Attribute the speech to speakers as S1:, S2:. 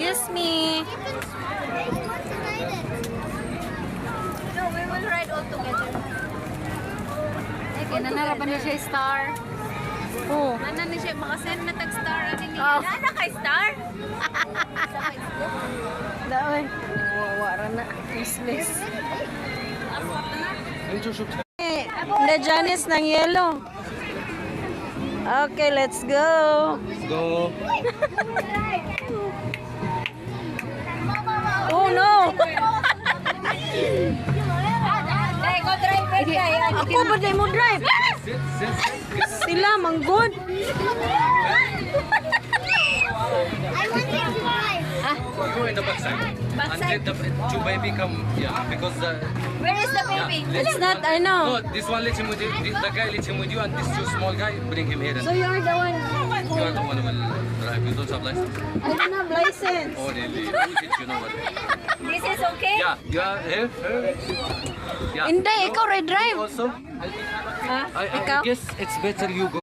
S1: Excuse me.
S2: No, we will ride all together.
S1: Okay, nanarapan na siya star. Oh.
S2: Nana ni siya makasend na tag-star.
S1: Oh.
S2: Nana kay star?
S1: Daway. Wawara na. Useless. The Janice ng yellow. Okay, let's go.
S3: Go.
S1: Oh no.
S2: Hey, go drive back kaya.
S1: Ako ba di mo drive? Sila manggod.
S4: I want to drive.
S3: Go in the backside.
S2: Backside?
S3: Until the two baby come, yeah, because the...
S2: Where is the baby?
S1: It's not, I know.
S3: No, this one let him with you, the guy let him with you, and this two small guy, bring him here. And
S1: So you're the one.
S3: you are the one who will drive. You don't have license.
S1: I don't have license.
S3: Oh, really? You know what?
S2: This is okay?
S3: Yeah, you are here. Yeah.
S1: Hindi, ikaw red drive.
S3: Also,
S1: Ha?
S3: I
S1: Ikaw?
S3: guess it's better you go.